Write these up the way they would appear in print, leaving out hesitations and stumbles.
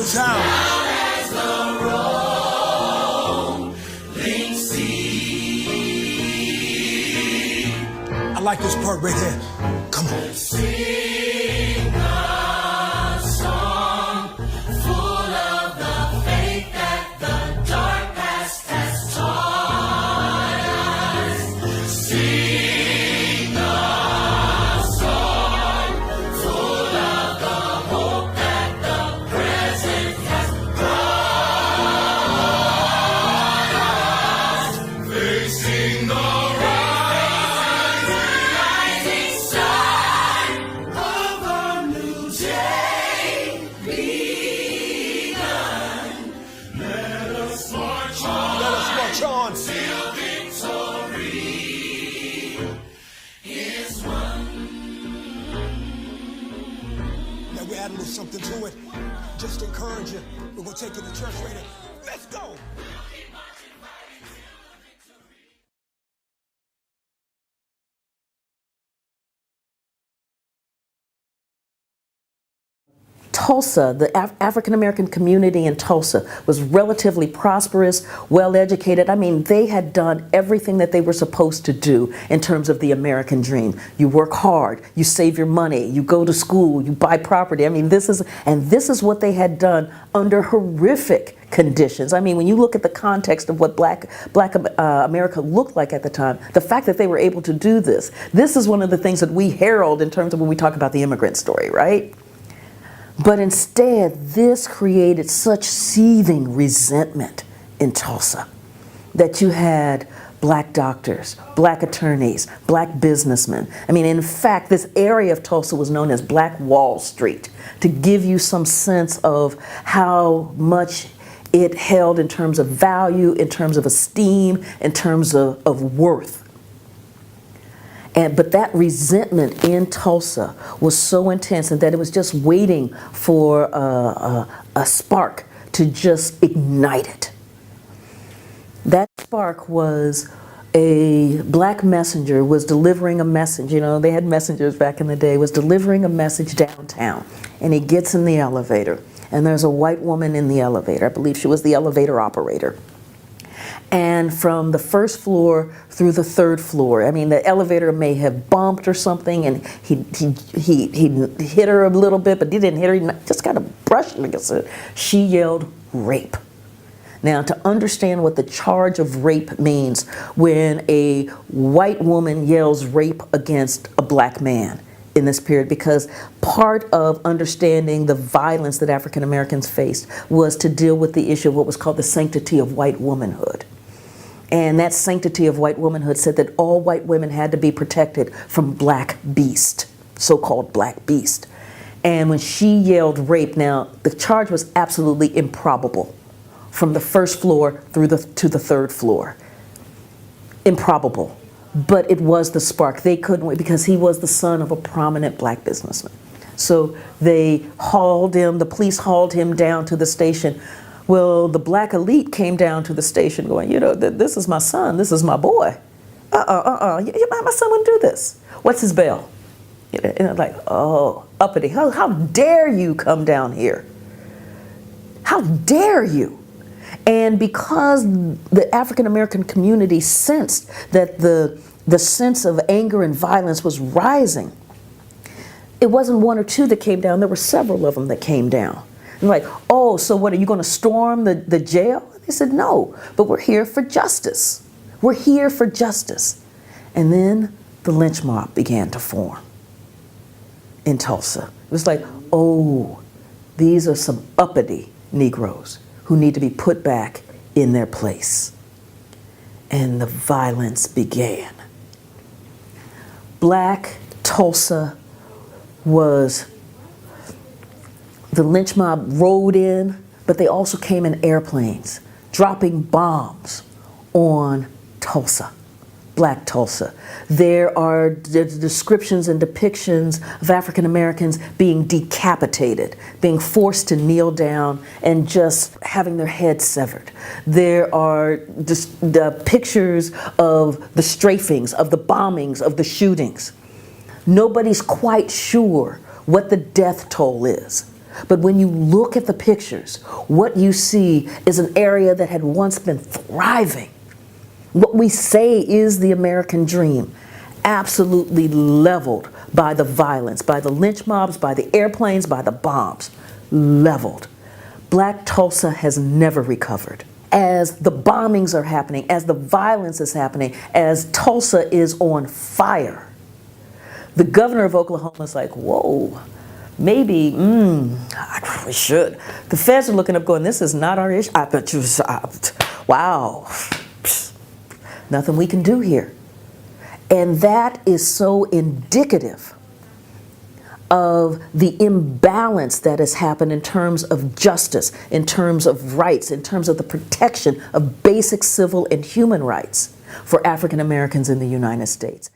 the sound. I like this part right here. Come on. Sing a song full of the faith that the dark past has taught us. Sing a song full of the hope that the present has brought us. Facing the something to it. Just encourage you. We're going to take you to church later. Let's go. Tulsa, the African-American community in Tulsa was relatively prosperous, well-educated. I mean, they had done everything that they were supposed to do in terms of the American dream. You work hard, you save your money, you go to school, you buy property. I mean, this is what they had done under horrific conditions. I mean, when you look at the context of what Black America looked like at the time, the fact that they were able to do this is one of the things that we herald in terms of when we talk about the immigrant story, right? But instead, this created such seething resentment in Tulsa that you had black doctors, black attorneys, black businessmen. I mean, in fact, this area of Tulsa was known as Black Wall Street, to give you some sense of how much it held in terms of value, in terms of esteem, in terms of worth. But that resentment in Tulsa was so intense, and that it was just waiting for a spark to just ignite it. That spark was a black messenger was delivering a message. You know, they had messengers back in the day, was delivering a message downtown. And he gets in the elevator, and there's a white woman in the elevator. I believe she was the elevator operator. And from the first floor through the third floor, I mean, the elevator may have bumped or something, and he hit her a little bit, but he didn't hit her, he just kind of brushed against her. She yelled, "Rape." Now, to understand what the charge of rape means when a white woman yells rape against a black man in this period, because part of understanding the violence that African Americans faced was to deal with the issue of what was called the sanctity of white womanhood. And that sanctity of white womanhood said that all white women had to be protected from black beast, so-called black beast. And when she yelled rape, now the charge was absolutely improbable from the first floor to the third floor. Improbable. But it was the spark. They couldn't wait because he was the son of a prominent black businessman. So they hauled him, the police hauled him down to the station. Well, the black elite came down to the station going, you know, this is my son, this is my boy. My son wouldn't do this. What's his bail? And like, oh, uppity, how dare you come down here? How dare you? And because the African American community sensed that the sense of anger and violence was rising, it wasn't one or two that came down, there were several of them that came down. And like, oh, so what, are you going to storm the jail? They said, no, but we're here for justice. We're here for justice. And then the lynch mob began to form in Tulsa. It was like, oh, these are some uppity Negroes who need to be put back in their place. And the violence began. Black Tulsa was, the lynch mob rode in, but they also came in airplanes, dropping bombs on Tulsa, Black Tulsa. There are descriptions and depictions of African Americans being decapitated, being forced to kneel down and just having their heads severed. There are the pictures of the strafings, of the bombings, of the shootings. Nobody's quite sure what the death toll is, But when you look at the pictures, what you see is an area that had once been thriving. What we say is the American dream, absolutely leveled by the violence, by the lynch mobs, by the airplanes, by the bombs, leveled. Black Tulsa has never recovered. As the bombings are happening, as the violence is happening, as Tulsa is on fire, the governor of Oklahoma is like, whoa, maybe, we should. The feds are looking up going, this is not our issue. I bet you, wow, nothing we can do here. And that is so indicative of the imbalance that has happened in terms of justice, in terms of rights, in terms of the protection of basic civil and human rights for African Americans in the United States.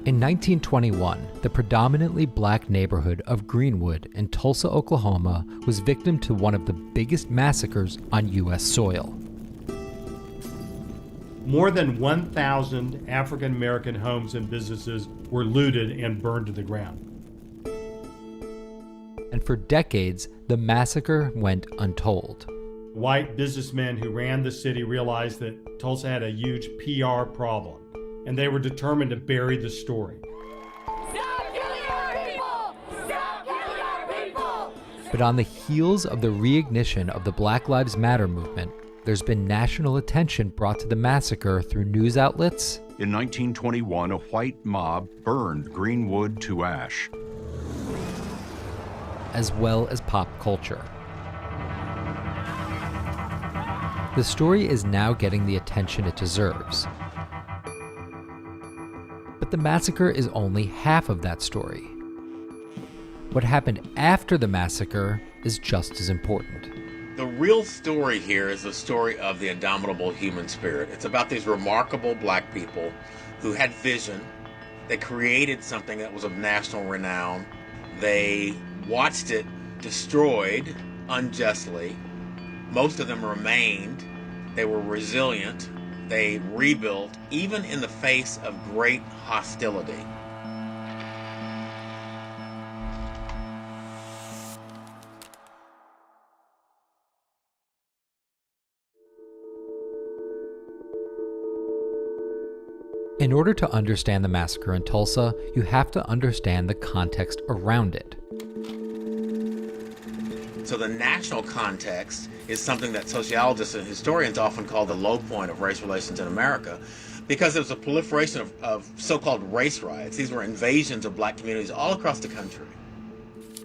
In 1921, the predominantly black neighborhood of Greenwood in Tulsa, Oklahoma was victim to one of the biggest massacres on U.S. soil. More than 1,000 African American homes and businesses were looted and burned to the ground. And for decades, the massacre went untold. White businessmen who ran the city realized that Tulsa had a huge PR problem, and they were determined to bury the story. Stop killing our people! Stop killing our people! But on the heels of the reignition of the Black Lives Matter movement, there's been national attention brought to the massacre through news outlets. In 1921, a white mob burned Greenwood to ash, as well as pop culture. The story is now getting the attention it deserves. But the massacre is only half of that story. What happened after the massacre is just as important. The real story here is the story of the indomitable human spirit. It's about these remarkable black people who had vision. They created something that was of national renown. They watched it destroyed unjustly. Most of them remained. They were resilient. They rebuilt, even in the face of great hostility. In order to understand the massacre in Tulsa, you have to understand the context around it. So the national context is something that sociologists and historians often call the low point of race relations in America, because there was a proliferation of so-called race riots. These were invasions of black communities all across the country.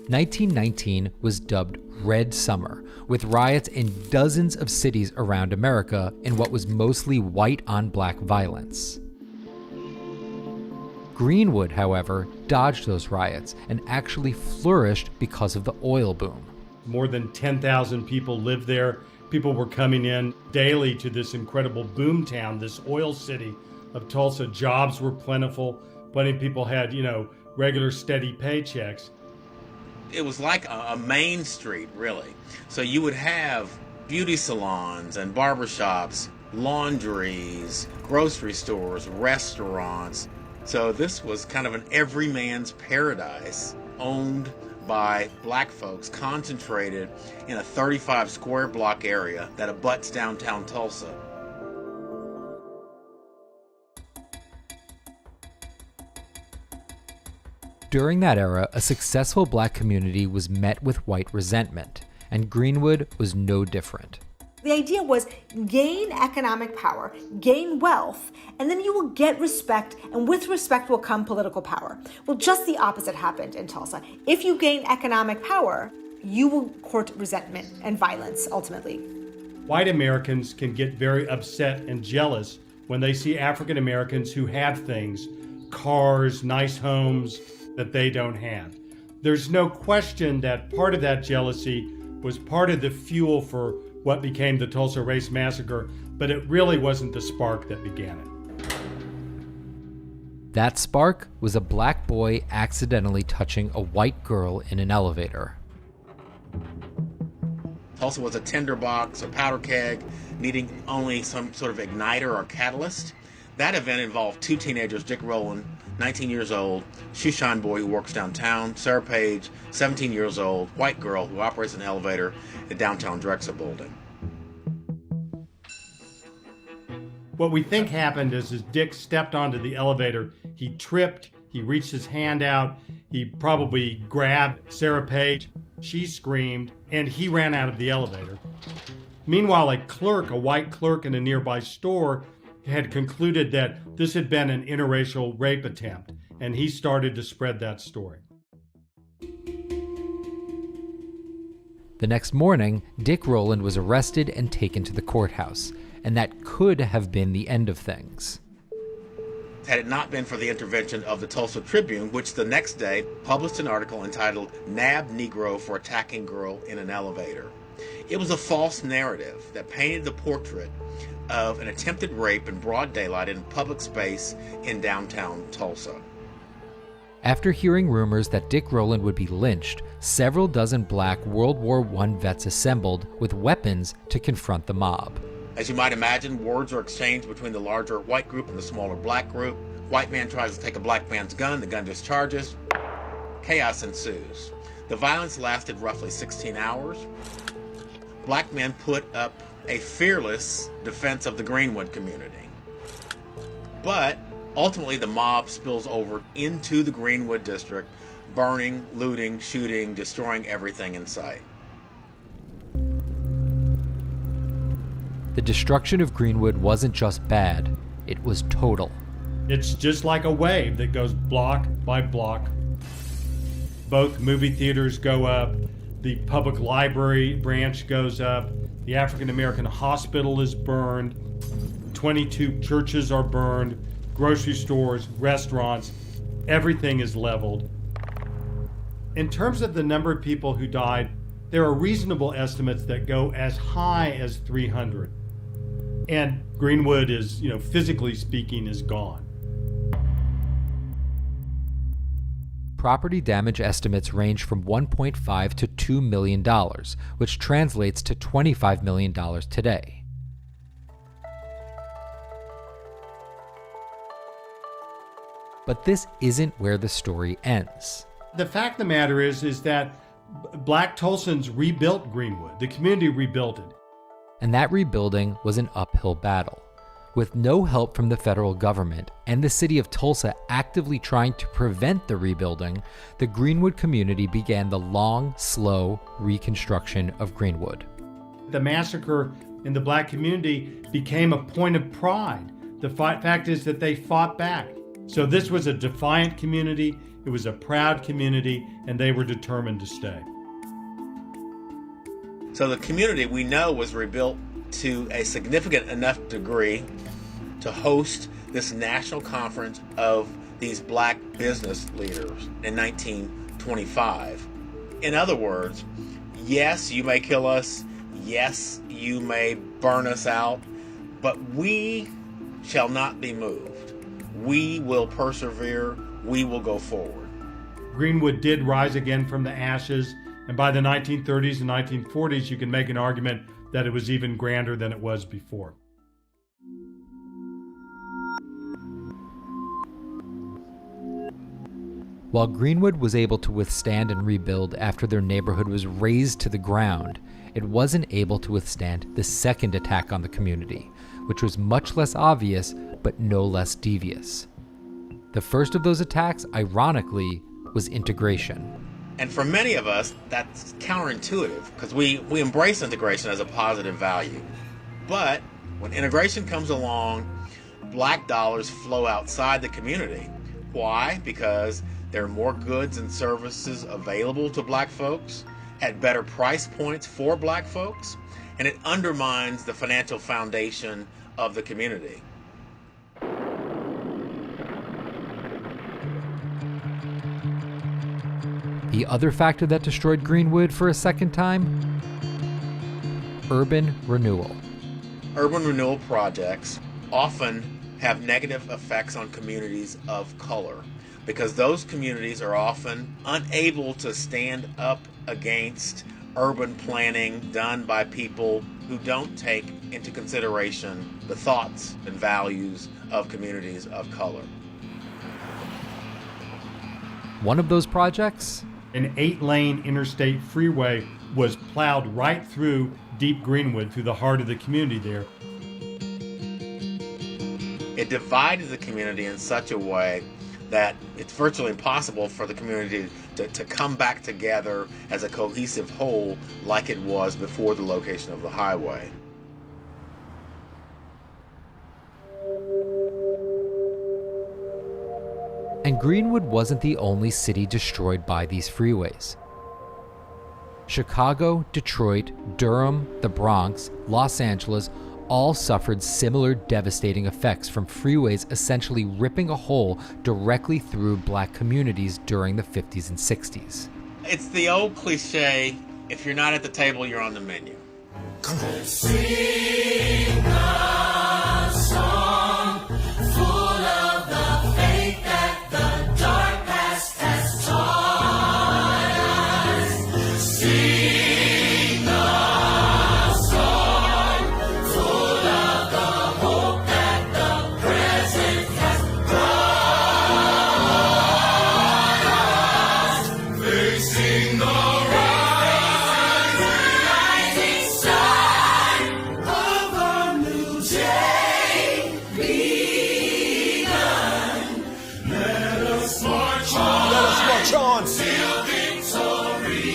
1919 was dubbed Red Summer, with riots in dozens of cities around America in what was mostly white-on-black violence. Greenwood, however, dodged those riots and actually flourished because of the oil boom. More than 10,000 people lived there. People were coming in daily to this incredible boom town, this oil city of Tulsa. Jobs were plentiful. Plenty of people had, regular steady paychecks. It was like a main street, really. So you would have beauty salons and barbershops, laundries, grocery stores, restaurants. So this was kind of an everyman's paradise, owned by black folks, concentrated in a 35 square block area that abuts downtown Tulsa. During that era, a successful black community was met with white resentment, and Greenwood was no different. The idea was gain economic power, gain wealth, and then you will get respect, and with respect will come political power. Well, just the opposite happened in Tulsa. If you gain economic power, you will court resentment and violence ultimately. White Americans can get very upset and jealous when they see African Americans who have things, cars, nice homes, that they don't have. There's no question that part of that jealousy was part of the fuel for what became the Tulsa Race Massacre, but it really wasn't the spark that began it. That spark was a black boy accidentally touching a white girl in an elevator. Tulsa was a tinderbox, a powder keg, needing only some sort of igniter or catalyst. That event involved two teenagers, Dick Rowland, 19 years old, shoeshine boy who works downtown, Sarah Page, 17 years old, white girl who operates an elevator at downtown Drexel building. What we think happened is Dick stepped onto the elevator, he tripped, he reached his hand out, he probably grabbed Sarah Page, she screamed, and he ran out of the elevator. Meanwhile, a white clerk in a nearby store, had concluded that this had been an interracial rape attempt, and he started to spread that story. The next morning, Dick Rowland was arrested and taken to the courthouse, and that could have been the end of things. Had it not been for the intervention of the Tulsa Tribune, which the next day published an article entitled "Nabbed Negro for Attacking Girl in an Elevator." It was a false narrative that painted the portrait of an attempted rape in broad daylight in public space in downtown Tulsa. After hearing rumors that Dick Rowland would be lynched, several dozen black World War I vets assembled with weapons to confront the mob. As you might imagine, words are exchanged between the larger white group and the smaller black group. White man tries to take a black man's gun, the gun discharges. Chaos ensues. The violence lasted roughly 16 hours. Black men put up a fearless defense of the Greenwood community. But ultimately the mob spills over into the Greenwood district, burning, looting, shooting, destroying everything in sight. The destruction of Greenwood wasn't just bad, it was total. It's just like a wave that goes block by block. Both movie theaters go up, the public library branch goes up, the African American hospital is burned, 22 churches are burned, grocery stores, restaurants, everything is leveled. In terms of the number of people who died, there are reasonable estimates that go as high as 300. And Greenwood is, physically speaking, is gone. Property damage estimates range from $1.5 to $2 million, which translates to $25 million today. But this isn't where the story ends. The fact of the matter is that Black Tulsans rebuilt Greenwood. The community rebuilt it. And that rebuilding was an uphill battle. With no help from the federal government and the city of Tulsa actively trying to prevent the rebuilding, the Greenwood community began the long, slow reconstruction of Greenwood. The massacre in the black community became a point of pride. The fact is that they fought back. So this was a defiant community, it was a proud community, and they were determined to stay. So the community, we know, was rebuilt to a significant enough degree to host this national conference of these black business leaders in 1925. In other words, yes, you may kill us, yes, you may burn us out, but we shall not be moved. We will persevere, we will go forward. Greenwood did rise again from the ashes, and by the 1930s and 1940s, you can make an argument that it was even grander than it was before. While Greenwood was able to withstand and rebuild after their neighborhood was razed to the ground, it wasn't able to withstand the second attack on the community, which was much less obvious but no less devious. The first of those attacks, ironically, was integration. And for many of us, that's counterintuitive because we embrace integration as a positive value. But when integration comes along, black dollars flow outside the community. Why? Because there are more goods and services available to black folks at better price points for black folks, and it undermines the financial foundation of the community. The other factor that destroyed Greenwood for a second time? Urban renewal. Urban renewal projects often have negative effects on communities of color because those communities are often unable to stand up against urban planning done by people who don't take into consideration the thoughts and values of communities of color. One of those projects? An 8-lane interstate freeway was plowed right through deep Greenwood, through the heart of the community there. It divided the community in such a way that it's virtually impossible for the community to come back together as a cohesive whole like it was before the location of the highway. And Greenwood wasn't the only city destroyed by these freeways. Chicago, Detroit, Durham, the Bronx, Los Angeles all suffered similar devastating effects from freeways essentially ripping a hole directly through black communities during the 50s and 60s. It's the old cliche, if you're not at the table, you're on the menu. Come on. Sing a song full of the faith that the dark past has taught us. Sing a song full of the hope that the present has brought us. Facing the rising sun of a new day begun. Let us march on. Let us march on. Till victory.